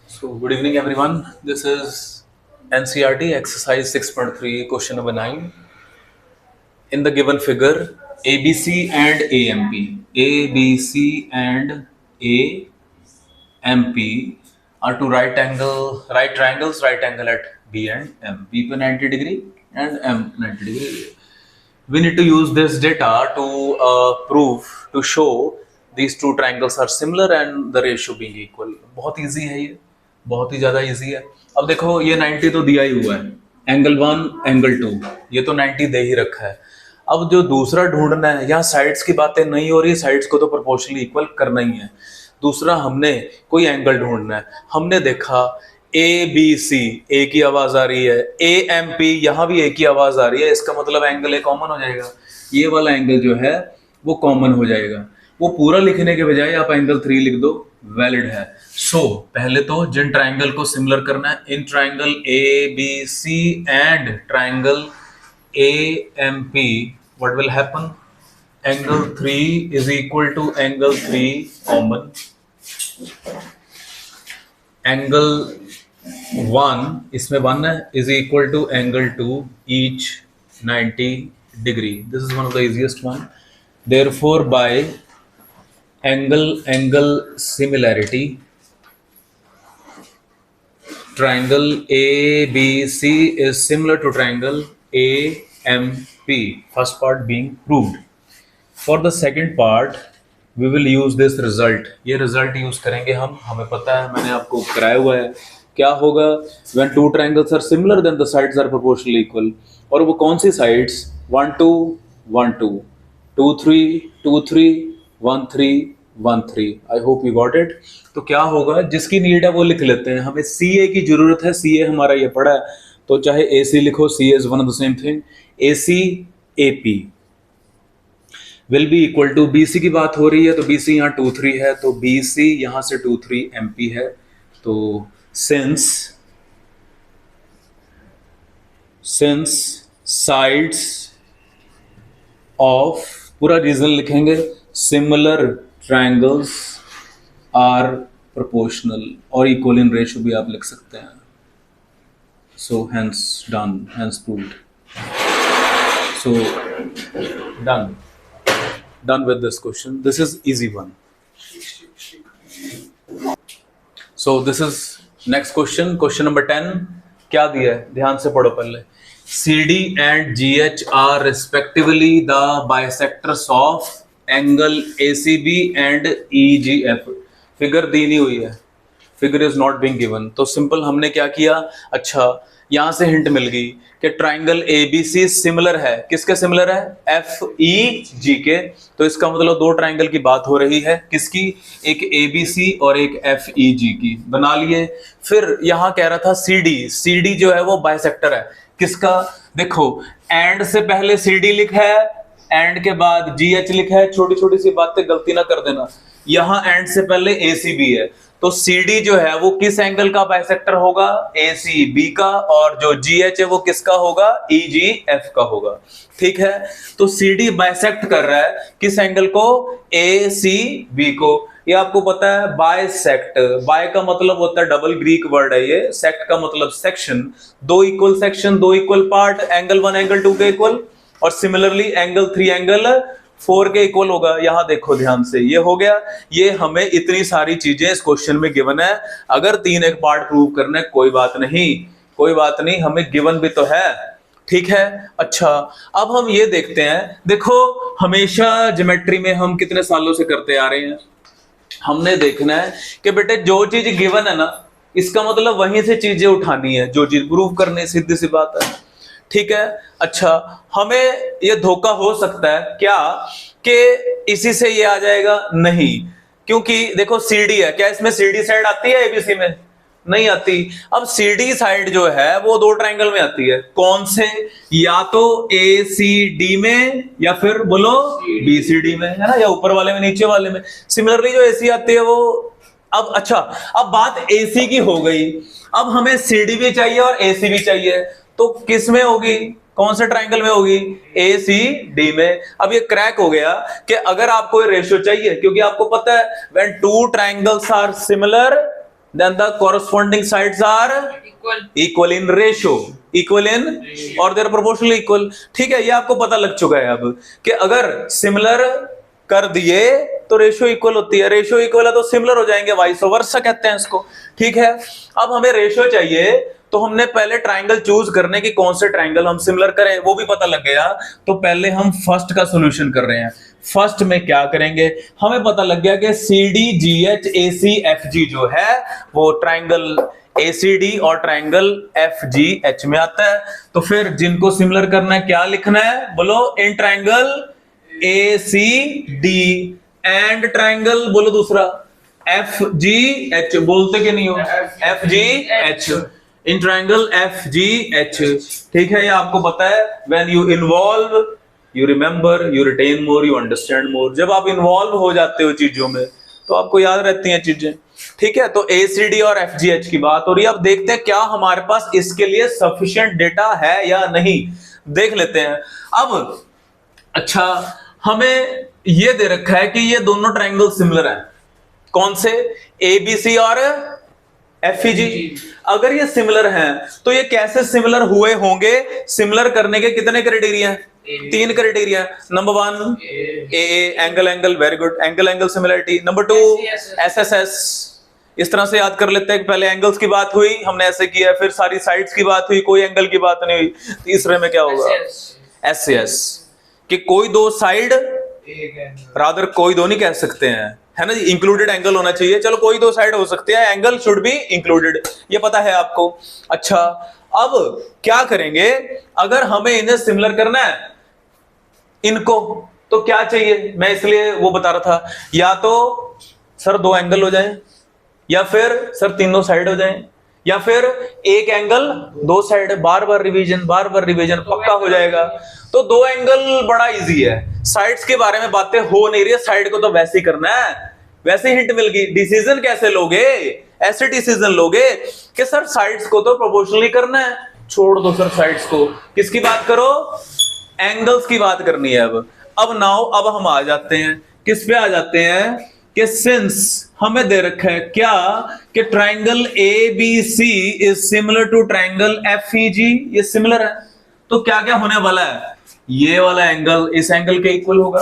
So, good evening, everyone. This is NCRT exercise 6.3, question number 9. In the given figure, ABC and AMP, ABC and AMP are two right triangles, right angle at B and M. B पे 90 degree and M 90 degree. We need to use this data to show these two triangles are similar and the ratio being equal. बहुत easy है ये, बहुत ही ज़्यादा easy है. अब देखो ये 90 तो दिया ही हुआ है, एंगल 1 एंगल 2 ये तो 90 दे ही रखा है. अब जो दूसरा ढूंढना है, यहाँ साइड्स की बातें नहीं हो रही, साइड्स को तो प्रोपोर्शनली इक्वल करना ही है. दूसरा हमने कोई एंगल ढूंढना है. हमने देखा ए बी सी, ए की आवाज आ रही है, ए एम पी यहां भी ए की आवाज आ रही है, इसका मतलब एंगल ए कॉमन हो जाएगा. ये वाला एंगल जो है वो कॉमन हो जाएगा. वो पूरा लिखने के बजाय आप एंगल 3 लिख दो, वैलिड है. सो पहले तो जिन ट्राइंगल को सिमिलर करना है, in triangle A B C and triangle A M P, what will happen? Angle 3 is equal to angle 3 common. Angle 1 इसमें 1 है is equal to angle 2 each 90 degree. This is one of the easiest one. Therefore, by angle similarity, triangle ABC is similar to triangle AMP. First part being proved. For the second part, we will use this result. ये result use करेंगे हम. हमें पता है, मैंने आपको कराया हुआ है. क्या होगा? When two triangles are similar, then the sides are proportionally equal. और वो कौन सी sides? 1 2 1 2, 2 3 2 3, 1 3 1 3. I hope you got it. तो क्या होगा? जिसकी नीड है वो लिख लेते हैं. हमें CA की जरूरत है. CA हमारा ये पड़ा है, तो चाहे AC लिखो, CA is one of the same thing. AC AP will be equal to, BC की बात हो रही है तो BC यहाँ 2 3 है, तो BC यहाँ से 2 3 MP है. तो since sides of, पूरा रीजन लिखेंगे, similar triangles are proportional और equal in ratio भी आप लिख सकते हैं. So hence done, hence proved. So done with this question. This is easy one. So this is next question number 10. क्या दिया है? ध्यान से पढ़ो पहले. CD and GH are respectively the bisectors of angle ACB and EGF. Figure दी नहीं हुई है, figure is not being given. तो सिंपल हमने क्या किया? अच्छा, यहां से हिंट मिल गई कि ट्राइंगल ABC सिमिलर है. किसके सिमिलर है? FEG के. तो इसका मतलब दो ट्राइंगल की बात हो रही है. किसकी? एक ABC और एक FEG की. बना लिए. फिर यहां कह रहा था CD जो है वो बाइसेक्टर है. किसका? देखो, एंड से पहले CD लिखा है, एंड के बाद GH लिखा है. छोटी छोटी सी बातें गलती ना कर देना. यहां एंड से पहले ACB है, तो CD जो है वो किस एंगल का बाइसेक्टर होगा? ACB का. और जो GH है वो किसका होगा? EGF का होगा. ठीक है, तो CD बाइसेक्ट कर रहा है किस एंगल को? ACB को. ये आपको पता है, बाइसेक्ट, बाय का मतलब होता है, डबल ग्रीक वर्ड है ये. सेक्ट का मतलब सेक्शन. दो इक्वल सेक्शन, दो इक्वल पार्ट, एंगल 1 एंगल 2 के इक्वल. और सिमिलरली एंगल 3 एंगल 4 के इक्वल होगा. यहां देखो ध्यान से, ये हो गया. ये हमें इतनी सारी चीजें इस क्वेश्चन में गिवन है. अगर 3 एक पार्ट प्रूव करना है, कोई बात नहीं, हमें गिवन भी तो है. ठीक है. अच्छा, अब हम ये देखते हैं. देखो, हमेशा ज्योमेट्री में हम कितने सालों से करते आ रहे हैं, हमने देखना है कि बेटे जो चीज गिवन है ना, इसका मतलब वहीं से चीजें उठानी है, जो चीज प्रूव करनी. सीधी सी बात है. ठीक है. अच्छा, हमें यह धोखा हो सकता है क्या कि इसी से ये आ जाएगा? नहीं, क्योंकि देखो CD है. क्या इसमें CD साइड आती है ABC में? नहीं आती. अब CD साइड जो है वो दो ट्राइंगल में आती है. कौन से? या तो ACD में या फिर बोलो BCD में, है ना, या ऊपर वाले में, नीचे वाले में. सिमिलरली जो AC आती है वो, अब अच्छा, अब बात AC की हो गई. अब हमें CD भी चाहिए और AC भी चाहिए. तो किस में होगी? कौन से ट्राइंगल में होगी? ACD में. अब ये क्रैक हो गया कि अगर आपको ये रेशियो चाहिए, क्योंकि आपको पता है when two triangles are similar then the corresponding sides are equal in ratio, equal in और they are proportionally equal। ठीक है, ये आपको पता लग चुका है अब कि अगर सिमिलर कर दिए तो रेशियो इक्वल होती है, रेशियो इक्वल है तो सिमिलर हो जाएंगे, वाइस वर्सा कहते हैं इसको। ठीक है, अब हमें रेशियो चाहिए तो हमने पहले ट्राइंगल चूज करने की कौन से ट्राइंगल हम सिमिलर करें वो भी पता लग गया। तो पहले हम फर्स्ट का सॉल्यूशन कर रहे हैं। फर्स्ट में क्या करेंगे, हमें पता लग गया कि C D G H A C F G जो है वो ट्राइंगल ACD और ट्राइंगल FGH में आता है। तो फिर जिनको सिमिलर करना है क्या लिखना है, बोलो, in triangle ACD and triangle, बोलो दूसरा FGH, बोलते कि नहीं हो, FGH, इन ट्राइंगल FGH। ठीक है, ये आपको पता है, when you involve you remember, you retain more, you understand more. जब आप इन्वॉल्व हो जाते हो चीजों में तो आपको याद रहती हैं चीजें। ठीक है, तो ACD और FGH की बात हो रही है। अब देखते हैं क्या हमारे पास इसके लिए सफिशिएंट डेटा है या नहीं, देख लेते हैं। अब अच्छा, हमें ये दे रखा है कि ये दोनों ट्राइंगल सिमिलर हैं, कौन से, ABC और FEG। अगर ये सिमिलर हैं तो ये कैसे सिमिलर हुए होंगे, सिमिलर करने के कितने क्राइटेरिया हैं, 3 criteria. Number 1 AA angle angle, very good, angle angle similarity. Number 2 SSS, इस तरह से याद कर लेते हैं, पहले एंगल्स की बात हुई हमने ऐसे किया, फिर सारी साइड्स की बात हुई, कोई एंगल की बात नहीं हुई। तीसरे में क्या होगा, SCS, कि कोई दो साइड, रादर कोई दो नहीं कह सकते हैं, है ना जी, इंक्लूडेड एंगल होना चाहिए। चलो कोई दो साइड हो सकते हैं, एंगल शुड बी इंक्लूडेड, ये पता है आपको। अच्छा, अब क्या करेंगे, अगर हमें इन्हें सिमिलर करना है इनको, तो क्या चाहिए, मैं इसलिए वो बता रहा था, या तो सर 2 एंगल हो जाए, या फिर सर तीनों साइड हो जाए, या फिर एक एंगल 2 साइड, बार बार रिवीजन, बार बार रिवीजन, पक्का हो जाएगा। तो 2 एंगल बड़ा इजी है, साइड्स के बारे में बातें हो नहीं रही है, साइड को तो वैसे ही करना है, वैसे हिंट मिल गई। डिसीजन कैसे लोगे, ऐसे डिसीजन लोगे कि सर साइड्स को तो प्रोपोर्शनली करना है, छोड़ दो सर साइड्स को, किसकी बात करो, एंगल्स की बात करनी है। अब नाउ, अब हम आ जाते हैं, किस पे आ जाते हैं, कि सिंस हमें दे रखा है क्या, कि triangle ABC is similar to triangle FEG, ये सिमिलर है, तो क्या क्या होने वाला है, ये वाला एंगल इस एंगल के इक्वल होगा,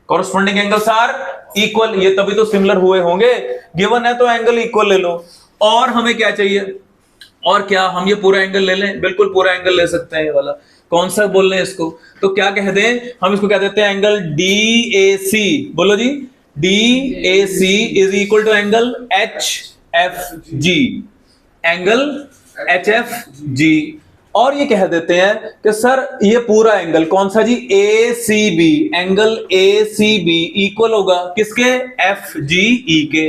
कॉरस्पॉन्डिंग एंगल्स आर इक्वल, ये तभी तो सिमिलर हुए होंगे, गिवन है तो एंगल इक्वल ले लो। और हमें क्या चाहिए, और क्या हम ये पूरा एंगल ले लें, बिल्कुल पूरा एंगल ले सकते हैं, ये वाला कौन सा बोल रहे हैं इसको, तो क्या कह दें, हम इसको कह देते हैं एंगल DAC, बोलो जी, DAC is equal to angle HFG, angle HFG। और ये कह देते हैं कि सर ये पूरा एंगल कौन सा जी, ACB, एंगल ACB इक्वल होगा किसके, FGE के।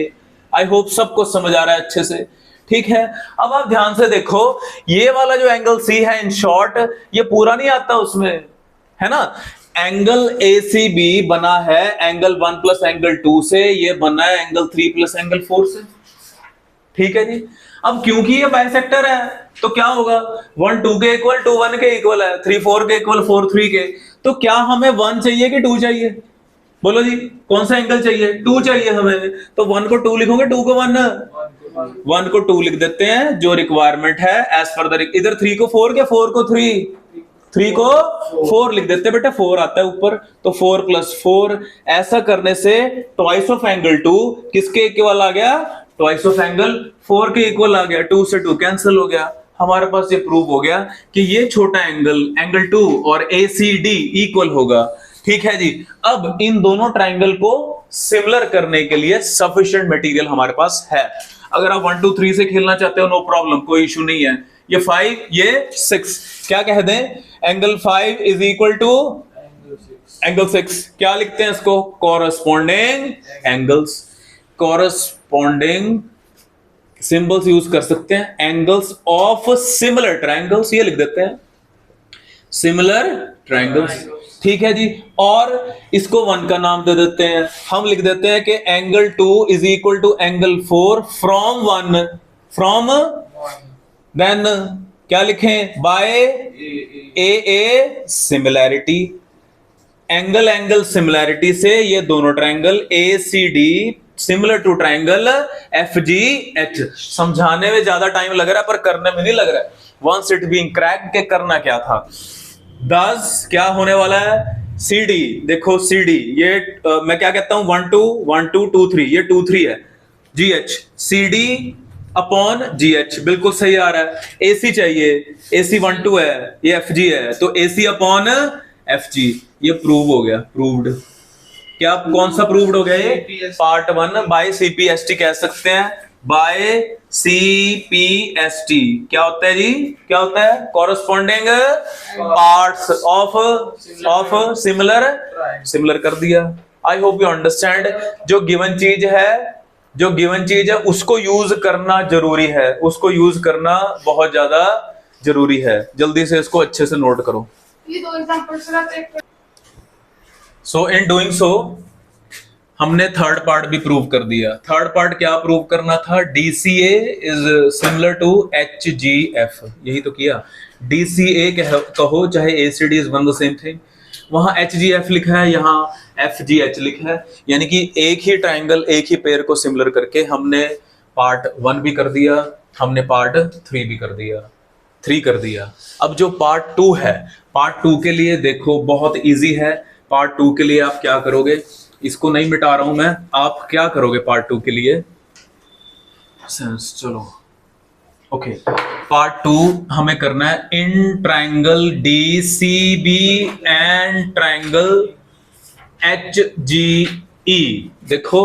आई होप सबको समझ आ रहा है अच्छे से। ठीक है, अब आप ध्यान से देखो, ये वाला जो एंगल C है, इन शॉर्ट ये पूरा नहीं आता उसमें, है ना। एंगल ACB बना है एंगल 1 प्लस एंगल 2 से, ये बना है एंगल 3 प्लस एंगल 4 से। ठीक है जी, अब क्योंकि ये बाइसेक्टर है तो क्या होगा, 1 2 के इक्वल, 2 1 के इक्वल है, 3 4 के इक्वल, 4 3 के। तो क्या हमें 1 चाहिए कि 2 चाहिए, बोलो जी, कौन सा एंगल चाहिए, 2 चाहिए हमें। तो 1 को 2 लिखोगे, 2 को 1, 1 को 2 लिख देते हैं, जो रिक्वायरमेंट है एज पर द, इधर 3 को 4 के, 4 को 3 को 4 लिख देते बेटा, 4 आता है ऊपर, तो 4 प्लस 4, ऐसा करने से ट्वाइस ऑफ एंगल 2 किसके इक्वल आ गया, ट्वाइस ऑफ एंगल 4 के इक्वल आ गया, 2 से 2 कैंसिल हो गया। हमारे पास ये प्रूव हो गया कि ये छोटा एंगल, एंगल 2 और ACD इक्वल होगा। ठीक है जी, अब इन दोनों ट्राइंगल को सिमिलर करने के लिए सफिशिएंट मटेरियल हमारे पास है। अगर आप 1 2 3 से खेलना चाहते हो, नो प्रॉब्लम, कोई इशू नहीं है। ये 5, ये 6, क्या कह दें, angle 5 is equal to angle 6, क्या लिखते हैं इसको, corresponding angles, corresponding symbols use कर सकते हैं, एंगल्स ऑफ सिमिलर ट्राइंगल्स, ये लिख देते हैं सिमिलर ट्राइंगल्स। ठीक है जी, और इसको 1 का नाम दे देते हैं, हम लिख देते हैं कि angle 2 is equal to angle 4 from 1, from then क्या लिखें, by AA similarity, angle angle similarity से ये दोनों triangle ACD similar to triangle FGH। समझाने में ज्यादा टाइम लग रहा है पर करने में नहीं लग रहा है। वंस इट बीइंग क्रैक्ड के करना क्या था, दस क्या होने वाला है, CD, देखो CD ये मैं क्या कहता हूं 1 2 1 2 2 3, ये 2 3 है, GH CD अपॉन GH, बिल्कुल सही आ रहा है। AC चाहिए, AC 1 2 है, ये FG है, तो AC अपॉन FG, ये प्रूव हो गया, प्रूव्ड। क्या कौन सा प्रूव्ड हो गया ये, पार्ट 1 बाय CPST कह सकते हैं, बाय CPST। क्या होता है जी, क्या होता है, कॉरस्पॉन्डिंग पार्ट्स ऑफ सिमिलर कर दिया। I hope you understand. जो गिवन चीज है उसको यूज करना जरूरी है, उसको यूज करना बहुत ज्यादा जरूरी है। जल्दी से इसको अच्छे से नोट करो। ये दो example so in doing so हमने थर्ड पार्ट भी प्रूव कर दिया। थर्ड पार्ट क्या प्रूव करना था, DCA is similar to HGF, यही तो किया। DCA कहो चाहे ACD is one the same thing. वहां HGF लिखा है, यहाँ FGH लिखा है, यानी कि एक ही ट्राइंगल, एक ही पेयर को सिमिलर करके हमने पार्ट 1 भी कर दिया, हमने पार्ट 3 भी कर दिया, 3 कर दिया। अब जो पार्ट 2 है, पार्ट 2 के लिए देखो बहुत इजी है। पार्ट 2 के लिए आप क्या करोगे, इसको नहीं मिटा रहा हूं मैं, आप क्या करोगे पार्ट 2 के लिए, चलो ओके। पार्ट 2 हमें करना है in triangle DCB and triangle HGE। देखो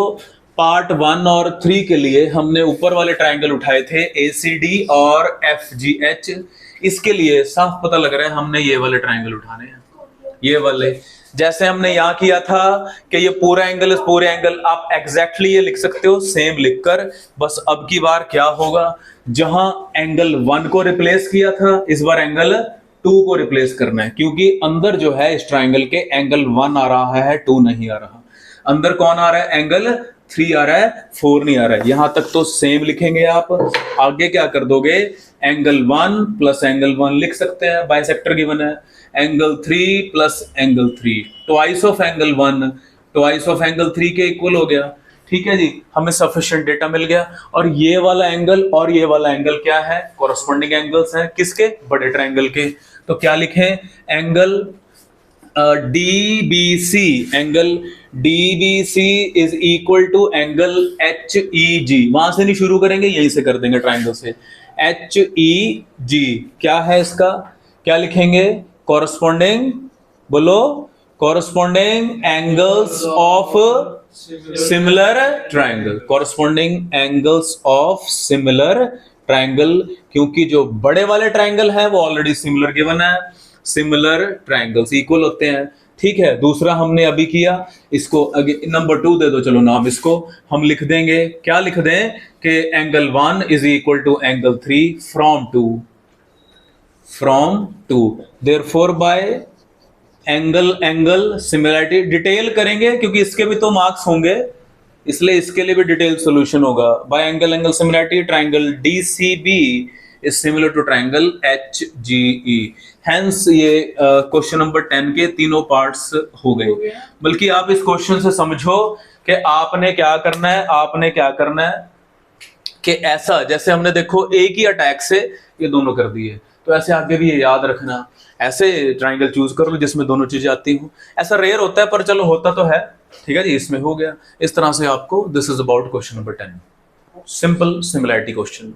पार्ट 1 और 3 के लिए हमने ऊपर वाले ट्राइंगल उठाए थे ACD और FGH। इसके लिए साफ पता लग रहा है हमने ये वाले ट्राइंगल उठाने हैं, ये वाले। जैसे हमने यहां किया था कि ये पूरा एंगल, इस पूरे एंगल, आप एग्जैक्टली ये लिख सकते हो सेम लिखकर। बस अब की बार क्या होगा, जहां एंगल 1 को रिप्लेस किया था, इस बार एंगल 2 को रिप्लेस करना है, क्योंकि अंदर जो है इस ट्राइंगल के एंगल 1 आ रहा है, 2 नहीं आ रहा। अंदर कौन आ रहा है, एंगल 3 आ रहा है, 4 नहीं आ रहा है। यहां तक तो सेम लिखेंगे आप। आगे क्या कर दोगे, एंगल 1 प्लस एंगल 1 लिख सकते हैं, बाइसेक्टर गिवन है। Angle 3 plus angle 3, twice of angle 1 twice of angle 3 के इक्वल हो गया। ठीक है जी, हमें सफिशिएंट डेटा मिल गया। और ये वाला एंगल और ये वाला एंगल क्या है, कॉरस्पॉन्डिंग एंगल्स हैं, किसके, बड़े ट्राइंगल के। तो क्या लिखें, angle DBC, angle DBC is equal to angle HEG। वहां से नहीं शुरू करेंगे, यहीं से कर देंगे ट्राइंगल से। HEG क्या है इसका, क्या लिखेंगे, कॉरस्पॉन्डिंग, बोलो, corresponding angles of similar triangle, corresponding angles of similar triangle. क्योंकि जो बड़े वाले ट्राइंगल है वो ऑलरेडी सिमिलर गिवन है, सिमिलर ट्राइंगल्स इक्वल होते हैं। ठीक है, दूसरा हमने अभी किया, इसको नंबर 2 दे दो, चलो नाम इसको हम लिख देंगे, क्या लिख दें कि angle 1 is equal to angle 3 from 2। Therefore by angle similarity detail करेंगे, क्योंकि इसके भी तो मार्क्स होंगे, इसलिए इसके लिए भी डिटेल सॉल्यूशन होगा। By angle similarity triangle DCB is similar to triangle HGE। Hence ये क्वेश्चन नंबर 10 के तीनों पार्ट्स हो गए। बल्कि आप इस क्वेश्चन से समझो कि आपने क्या करना है, आपने क्या करना है कि ऐसा, जैसे हमने देखो एक ही अटैक से ये दोनों कर दिए, तो ऐसे आगे भी ये याद रखना, ऐसे ट्राइंगल चूज कर लो जिसमें दोनों चीजें आती हूँ। ऐसा रेयर होता है पर चलो होता तो है। ठीक है जी, इसमें हो गया। इस तरह से आपको, this is about question number 10, simple similarity question.